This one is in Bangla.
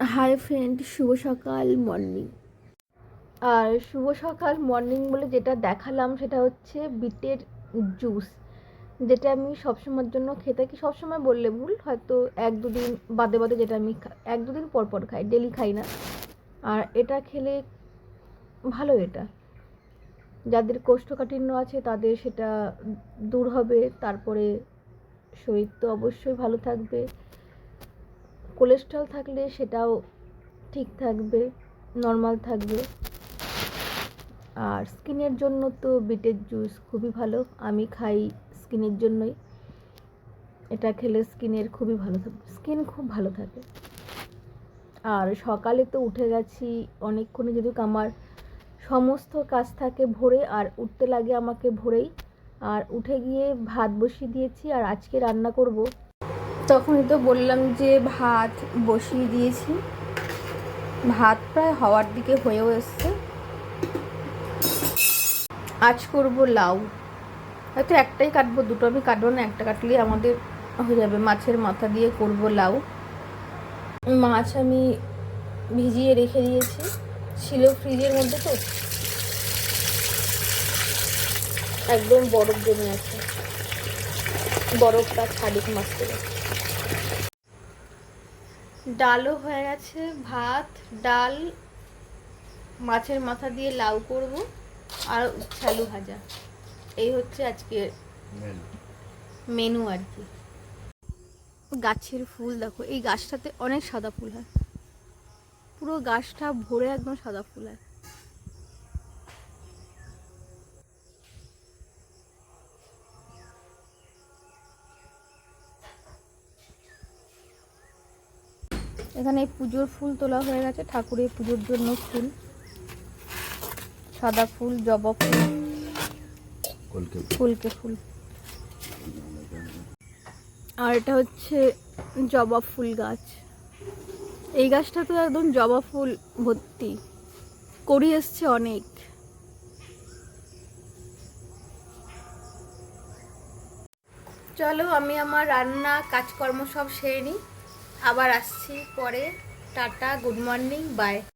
হাই ফ্রেন্ড, শুভ সকাল মর্নিং। আর শুভ সকাল মর্নিং বলে যেটা দেখালাম সেটা হচ্ছে বিটের জুস, যেটা আমি সবসময়ের জন্য খেয়ে থাকি। সবসময় বললে ভুল, হয়তো এক দুদিন বাদে বাদে, যেটা আমি এক দুদিন পর পর খাই, ডেলি খাই না। আর এটা খেলে ভালো, এটা যাদের কোষ্ঠকাঠিন্য আছে তাদের সেটা দূর হবে। তারপরে শরীর তো অবশ্যই ভালো থাকবে, কোলেস্ট্রল থাকলে সেটাও ঠিক থাকবে, নর্মাল থাকবে। আর স্কিনের জন্য তো বিটের জুস খুবই ভালো, আমি খাই স্কিনের জন্যই। এটা খেলে স্কিনের খুবই ভালো থাকে, স্কিন খুব ভালো থাকে। আর সকালে তো উঠে গেছি অনেকক্ষণে, যদি আমার সমস্ত কাজ থাকে ভোরে, আর উঠতে লাগে আমাকে ভোরেই। আর উঠে গিয়ে ভাত বসিয়ে দিয়েছি, আর আজকে রান্না করব। তখনই তো বললাম যে ভাত বসিয়ে দিয়েছি, ভাত প্রায় হওয়ার দিকে হয়েও এসছে। আজ করব লাউ, হয়তো একটাই কাটবো, দুটো আমি কাটবো না, একটা কাটলেই আমাদের হয়ে যাবে। মাছের মাথা দিয়ে করব লাউ। মাছ আমি ভিজিয়ে রেখে দিয়েছি, ছিল ফ্রিজের মধ্যে, তো একদম বরফ জমে আছে, বরফটা ছাড়ুক মাছ থেকে। ডালও হয়ে গেছে, ভাত, ডাল, মাছের মাথা দিয়ে লাউ করব, আর উচ্ছালু ভাজা। এই হচ্ছে আজকের মেনু আর কি। গাছের ফুল দেখো, এই গাছটাতে অনেক সাদা ফুল হয়, পুরো গাছটা ভরে একদম সাদা ফুল হয়। এখানে পুজোর ফুল তোলা হয়ে গেছে, ঠাকুরের পুজোর জন্য ফুল, সাদা ফুল, জবা ফুল, কলকে ফুল। আর এটা হচ্ছে জবা ফুল গাছ। এই গাছটা তো একদম জবা ফুল ভর্তি, কড়ি এসছে অনেক। চলো আমি আমার রান্না কাজকর্ম সব সেরে নিই, আবার আসছি পরে। Tata, good morning, by.